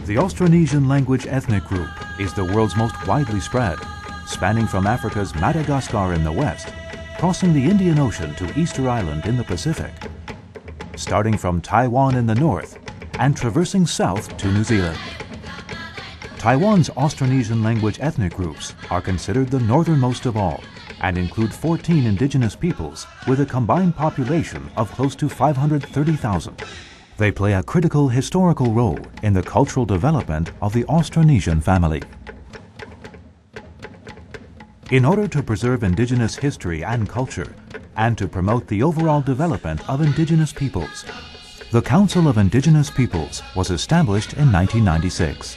The Austronesian language ethnic group is the world's most widely spread, spanning from Africa's Madagascar in the west, crossing the Indian Ocean to Easter Island in the Pacific, starting from Taiwan in the north and traversing south to New Zealand. Taiwan's Austronesian language ethnic groups are considered the northernmost of all and include 14 indigenous peoples with a combined population of close to 530,000. They play a critical historical role in the cultural development of the Austronesian family. In order to preserve indigenous history and culture, and to promote the overall development of indigenous peoples, the Council of Indigenous Peoples was established in 1996.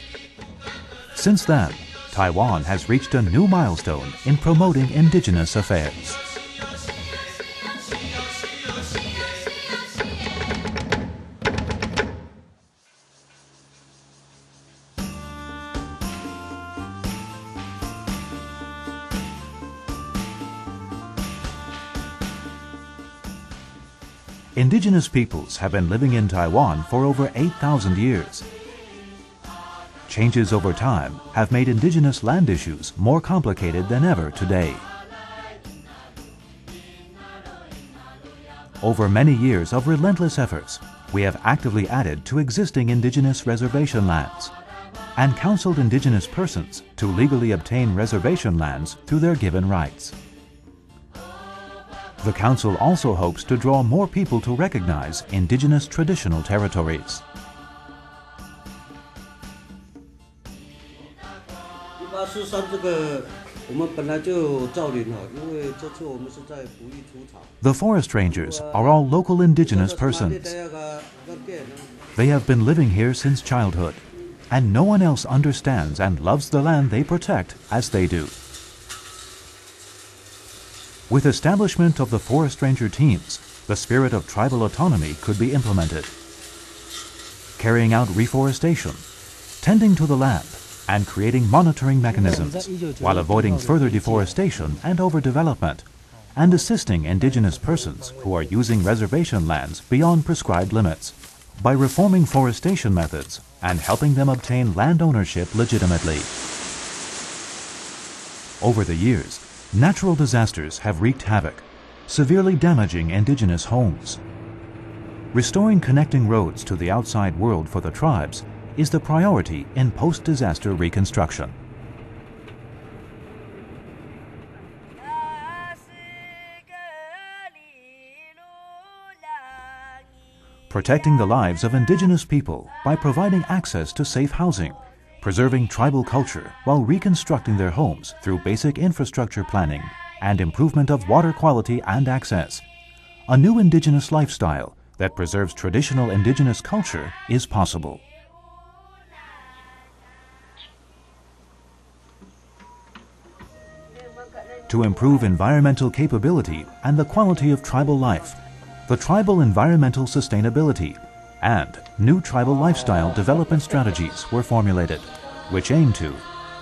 Since then, Taiwan has reached a new milestone in promoting indigenous affairs. Indigenous peoples have been living in Taiwan for over 8,000 years. Changes over time have made indigenous land issues more complicated than ever today. Over many years of relentless efforts, we have actively added to existing indigenous reservation lands and counseled indigenous persons to legally obtain reservation lands through their given rights. The Council also hopes to draw more people to recognize indigenous traditional territories. The forest rangers are all local indigenous persons. They have been living here since childhood, and no one else understands and loves the land they protect as they do. With establishment of the forest ranger teams, the spirit of tribal autonomy could be implemented. Carrying out reforestation, tending to the land, and creating monitoring mechanisms, while avoiding further deforestation and overdevelopment, and assisting indigenous persons who are using reservation lands beyond prescribed limits, by reforming forestation methods and helping them obtain land ownership legitimately. Over the years, natural disasters have wreaked havoc, severely damaging indigenous homes. Restoring connecting roads to the outside world for the tribes is the priority in post-disaster reconstruction. Protecting the lives of indigenous people by providing access to safe housing, preserving tribal culture while reconstructing their homes through basic infrastructure planning and improvement of water quality and access. A new indigenous lifestyle that preserves traditional indigenous culture is possible. To improve environmental capability and the quality of tribal life, the Tribal Environmental Sustainability and New Tribal Lifestyle Development Strategies were formulated, which aim to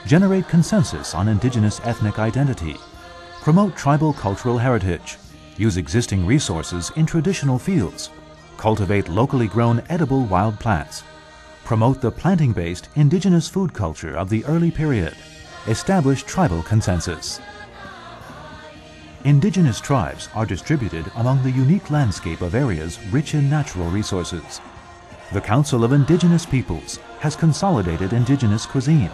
generate consensus on indigenous ethnic identity, promote tribal cultural heritage, use existing resources in traditional fields, cultivate locally grown edible wild plants, promote the planting-based indigenous food culture of the early period, establish tribal consensus. Indigenous tribes are distributed among the unique landscape of areas rich in natural resources. The Council of Indigenous Peoples has consolidated indigenous cuisine,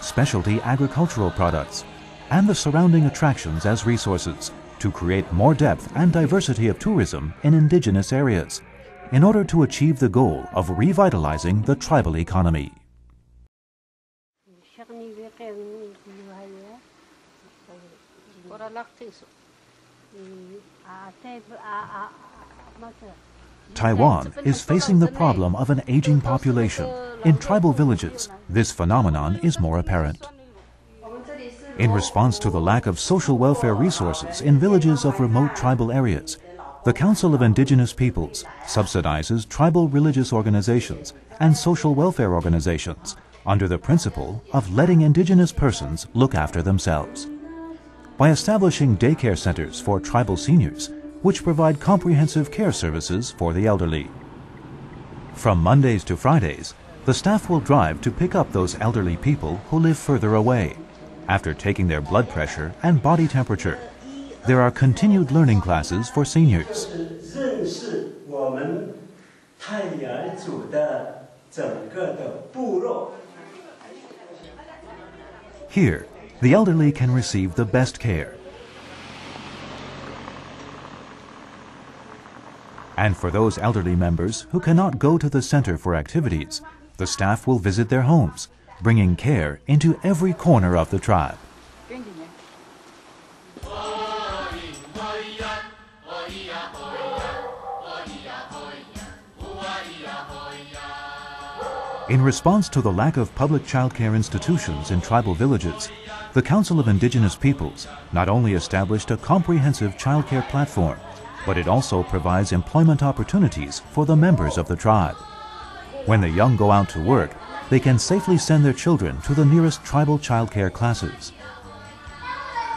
specialty agricultural products, and the surrounding attractions as resources to create more depth and diversity of tourism in indigenous areas in order to achieve the goal of revitalizing the tribal economy. Taiwan is facing the problem of an aging population. In tribal villages, this phenomenon is more apparent. In response to the lack of social welfare resources in villages of remote tribal areas, the Council of Indigenous Peoples subsidizes tribal religious organizations and social welfare organizations under the principle of letting indigenous persons look after themselves. By establishing daycare centers for tribal seniors, which provide comprehensive care services for the elderly. From Mondays to Fridays, the staff will drive to pick up those elderly people who live further away. After taking their blood pressure and body temperature, there are continued learning classes for seniors. Here, the elderly can receive the best care. And for those elderly members who cannot go to the center for activities, the staff will visit their homes, bringing care into every corner of the tribe. In response to the lack of public childcare institutions in tribal villages, the Council of Indigenous Peoples not only established a comprehensive childcare platform, but it also provides employment opportunities for the members of the tribe. When the young go out to work, they can safely send their children to the nearest tribal childcare classes.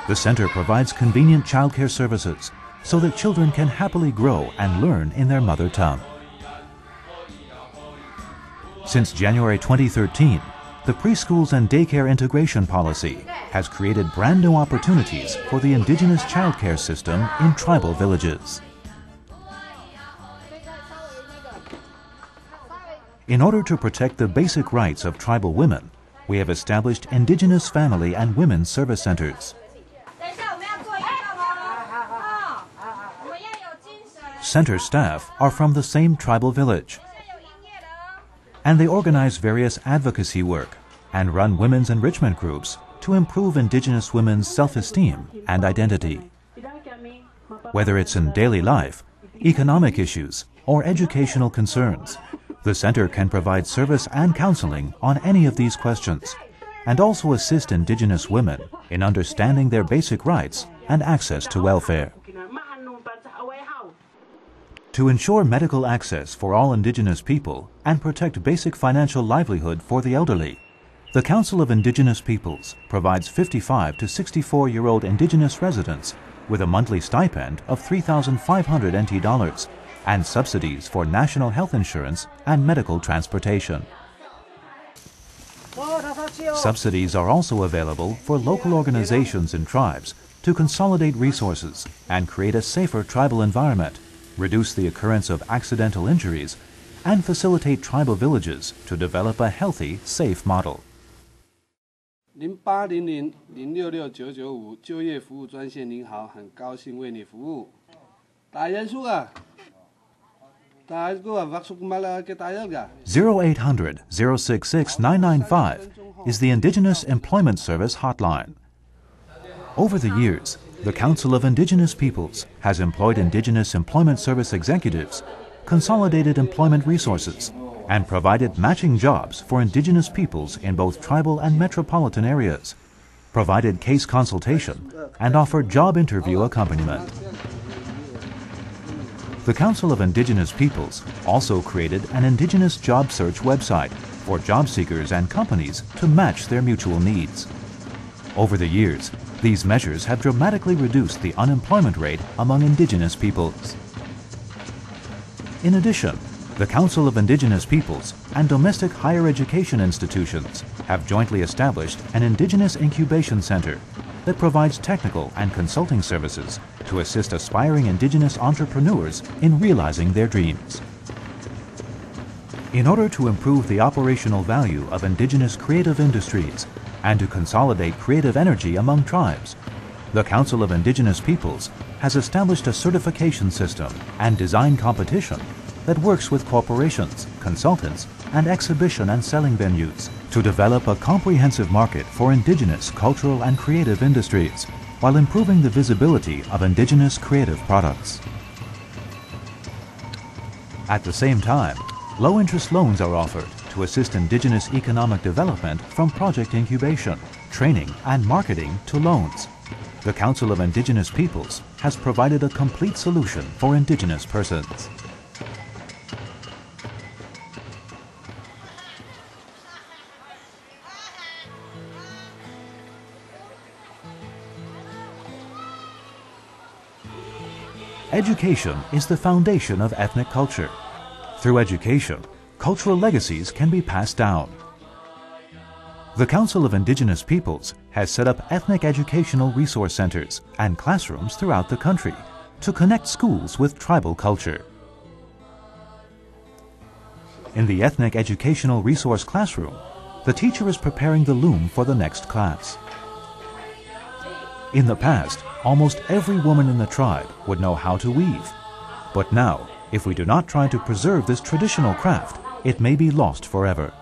The center provides convenient childcare services so that children can happily grow and learn in their mother tongue. Since January 2013, the preschools and daycare integration policy has created brand new opportunities for the indigenous childcare system in tribal villages. In order to protect the basic rights of tribal women, we have established Indigenous Family and Women's Service Centers. Center staff are from the same tribal village, and they organize various advocacy work and run women's enrichment groups to improve Indigenous women's self-esteem and identity. Whether it's in daily life, economic issues, or educational concerns, the center can provide service and counseling on any of these questions, and also assist Indigenous women in understanding their basic rights and access to welfare. To ensure medical access for all Indigenous people and protect basic financial livelihood for the elderly, the Council of Indigenous Peoples provides 55 to 64-year-old Indigenous residents with a monthly stipend of 3,500 NT dollars and subsidies for national health insurance and medical transportation. Subsidies are also available for local organizations and tribes to consolidate resources and create a safer tribal environment, reduce the occurrence of accidental injuries, and facilitate tribal villages to develop a healthy, safe model. 0800-066-995就业服务专线，您好，很高兴为你服务。大人数啊，大人数啊，waktu kemana ke tayo ga? 0800-066-995 is the Indigenous Employment Service hotline. Over the years, the Council of Indigenous Peoples has employed Indigenous Employment Service executives, consolidated employment resources, and provided matching jobs for Indigenous peoples in both tribal and metropolitan areas, provided case consultation, and offered job interview accompaniment. The Council of Indigenous Peoples also created an Indigenous job search website for job seekers and companies to match their mutual needs. Over the years, these measures have dramatically reduced the unemployment rate among Indigenous peoples. In addition, the Council of Indigenous Peoples and domestic higher education institutions have jointly established an Indigenous Incubation Center that provides technical and consulting services to assist aspiring Indigenous entrepreneurs in realizing their dreams. In order to improve the operational value of Indigenous creative industries and to consolidate creative energy among tribes, the Council of Indigenous Peoples has established a certification system and design competition that works with corporations, consultants, and exhibition and selling venues to develop a comprehensive market for Indigenous cultural and creative industries while improving the visibility of Indigenous creative products. At the same time, low-interest loans are offered to assist Indigenous economic development from project incubation, training, and marketing to loans. The Council of Indigenous Peoples has provided a complete solution for Indigenous persons. Education is the foundation of ethnic culture. Through education, cultural legacies can be passed down. The Council of Indigenous Peoples has set up ethnic educational resource centers and classrooms throughout the country to connect schools with tribal culture. In the Ethnic Educational Resource Classroom, the teacher is preparing the loom for the next class. In the past, almost every woman in the tribe would know how to weave. But now, if we do not try to preserve this traditional craft, it may be lost forever.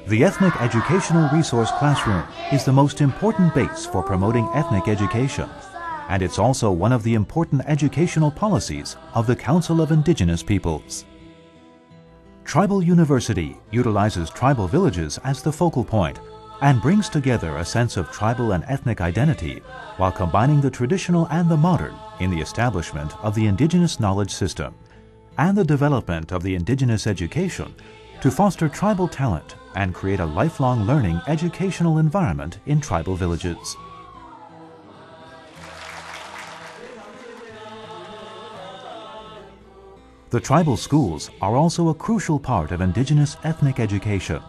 The Ethnic Educational Resource Classroom is the most important base for promoting ethnic education, and it's also one of the important educational policies of the Council of Indigenous Peoples. Tribal University utilizes tribal villages as the focal point and brings together a sense of tribal and ethnic identity while combining the traditional and the modern in the establishment of the Indigenous knowledge system and the development of the Indigenous education to foster tribal talent and create a lifelong learning educational environment in tribal villages. The tribal schools are also a crucial part of Indigenous ethnic education,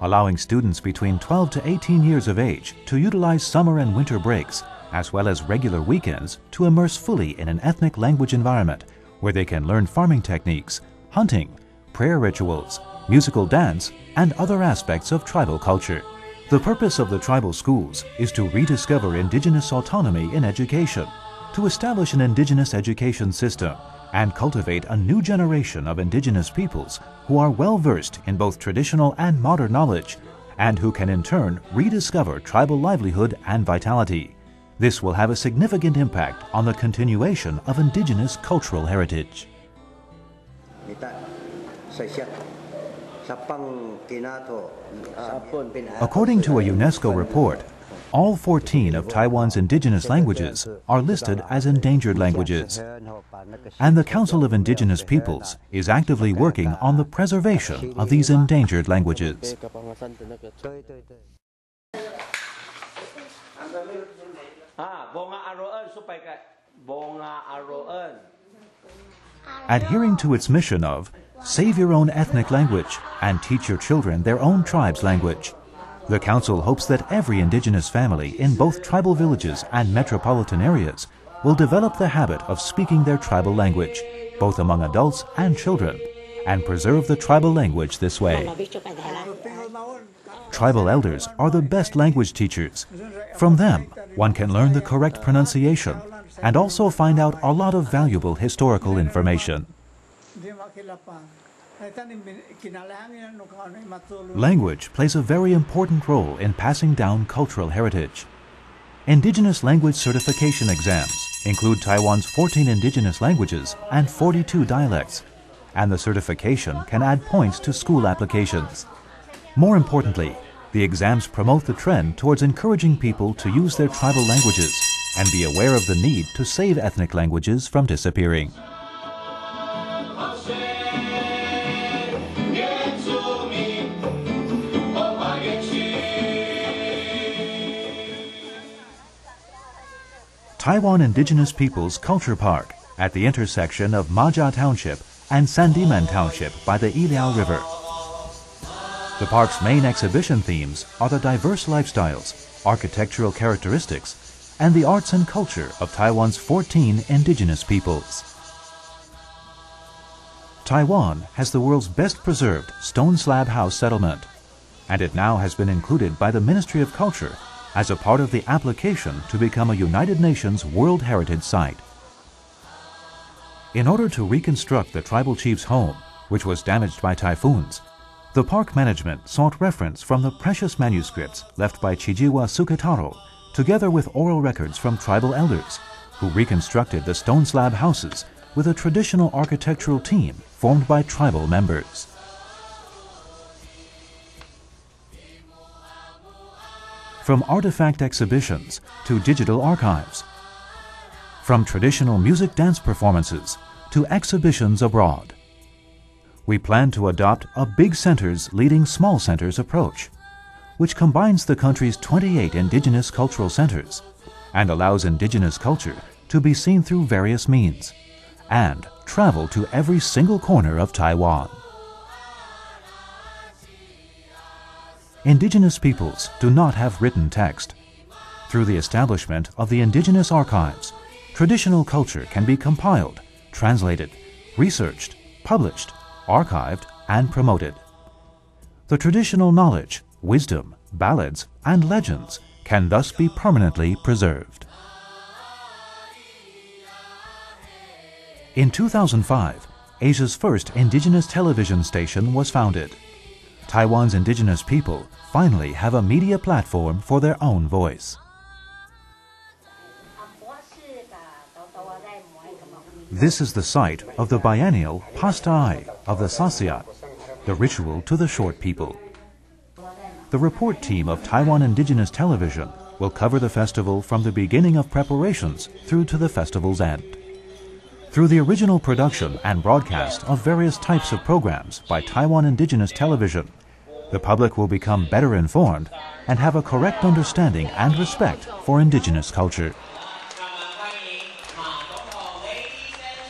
allowing students between 12 to 18 years of age to utilize summer and winter breaks, as well as regular weekends, to immerse fully in an ethnic language environment where they can learn farming techniques, hunting, prayer rituals, musical dance, and other aspects of tribal culture. The purpose of the tribal schools is to rediscover Indigenous autonomy in education, to establish an Indigenous education system, and cultivate a new generation of Indigenous peoples who are well-versed in both traditional and modern knowledge, and who can in turn rediscover tribal livelihood and vitality. This will have a significant impact on the continuation of Indigenous cultural heritage. According to a UNESCO report, all 14 of Taiwan's indigenous languages are listed as endangered languages, and the Council of Indigenous Peoples is actively working on the preservation of these endangered languages. Adhering to its mission of save your own ethnic language and teach your children their own tribe's language, the Council hopes that every Indigenous family in both tribal villages and metropolitan areas will develop the habit of speaking their tribal language, both among adults and children, and preserve the tribal language this way. Tribal elders are the best language teachers. From them, one can learn the correct pronunciation and also find out a lot of valuable historical information. Language plays a very important role in passing down cultural heritage. Indigenous language certification exams include Taiwan's 14 indigenous languages and 42 dialects, and the certification can add points to school applications. More importantly, the exams promote the trend towards encouraging people to use their tribal languages and be aware of the need to save ethnic languages from disappearing. Taiwan Indigenous Peoples Culture Park at the intersection of Maja Township and Sandiman Township by the Iliao River. The park's main exhibition themes are the diverse lifestyles, architectural characteristics, and the arts and culture of Taiwan's 14 indigenous peoples. Taiwan has the world's best preserved stone slab house settlement, and it now has been included by the Ministry of Culture as a part of the application to become a United Nations World Heritage Site. In order to reconstruct the tribal chief's home, which was damaged by typhoons, the park management sought reference from the precious manuscripts left by Chijiwa Suketaro, together with oral records from tribal elders, who reconstructed the stone slab houses with a traditional architectural team formed by tribal members. From artifact exhibitions to digital archives, from traditional music dance performances to exhibitions abroad, we plan to adopt a big centers leading small centers approach, which combines the country's 28 indigenous cultural centers and allows indigenous culture to be seen through various means, and travel to every single corner of Taiwan. Indigenous peoples do not have written text. Through the establishment of the Indigenous archives, traditional culture can be compiled, translated, researched, published, archived, and promoted. The traditional knowledge, wisdom, ballads, and legends can thus be permanently preserved. In 2005, Asia's first indigenous television station was founded. Taiwan's indigenous people finally have a media platform for their own voice. This is the site of the biennial Pastai of the Sasiat, the ritual to the short people. The report team of Taiwan Indigenous Television will cover the festival from the beginning of preparations through to the festival's end. Through the original production and broadcast of various types of programs by Taiwan Indigenous Television, the public will become better informed and have a correct understanding and respect for indigenous culture.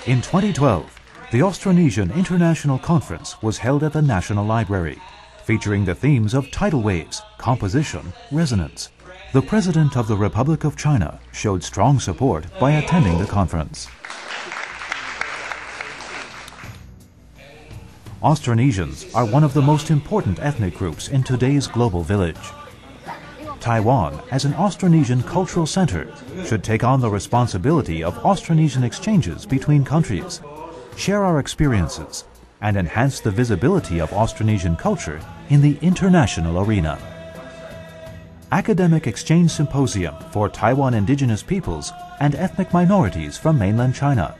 In 2012, the Austronesian International Conference was held at the National Library, featuring the themes of tidal waves, composition, resonance. The President of the Republic of China showed strong support by attending the conference. Austronesians are one of the most important ethnic groups in today's global village. Taiwan, as an Austronesian cultural center, should take on the responsibility of Austronesian exchanges between countries, share our experiences, and enhance the visibility of Austronesian culture in the international arena. Academic Exchange Symposium for Taiwan Indigenous Peoples and Ethnic Minorities from mainland China,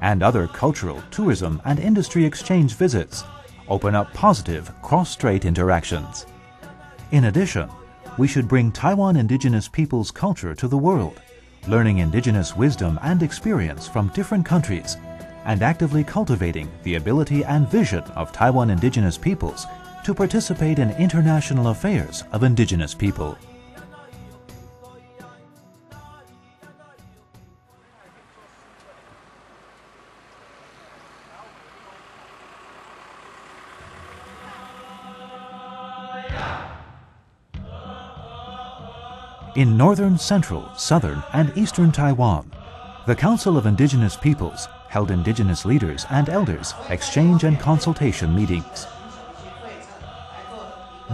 and other cultural, tourism, and industry exchange visits open up positive cross-strait interactions. In addition, we should bring Taiwan Indigenous peoples' culture to the world, learning indigenous wisdom and experience from different countries, and actively cultivating the ability and vision of Taiwan Indigenous peoples to participate in international affairs of indigenous people. In northern, central, southern, and eastern Taiwan, the Council of Indigenous Peoples held indigenous leaders and elders exchange and consultation meetings.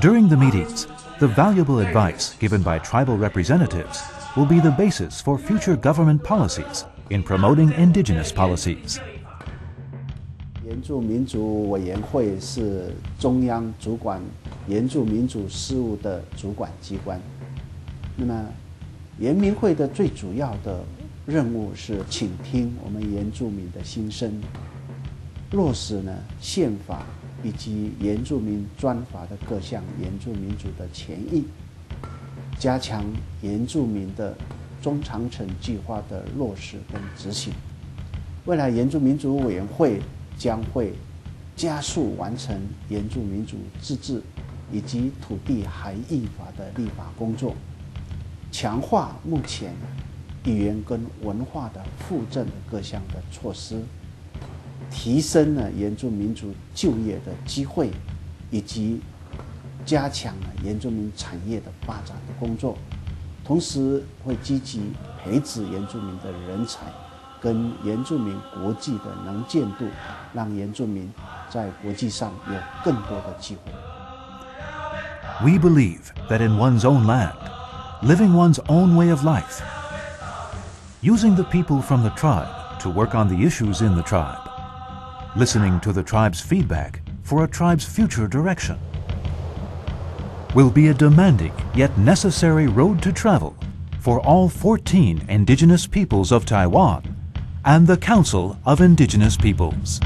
During the meetings, the valuable advice given by tribal representatives will be the basis for future government policies in promoting indigenous policies. 原住民族委员会是中央主管原住民族事务的主管机关。那么，原民会的最主要的任务是倾听我们原住民的心声，落实宪法以及原住民专法的各项原住民族的权益，加强原住民的中长程计划的落实跟执行。未来原住民族委员会将会加速完成原住民族自治以及土地含义法的立法工作，强化目前语言跟文化的复振的各项的措施，提升原住民族就业的机会，以及加强原住民产业的发展的工作，同时会积极培植原住民的人才，跟原住民国际的能见度，让原住民在国际上有更多的机会。We believe that in one's own land, living one's own way of life, using the people from the tribe to work on the issues in the tribe, listening to the tribe's feedback for a tribe's future direction, will be a demanding yet necessary road to travel for all 14 indigenous peoples of Taiwan and the Council of Indigenous Peoples.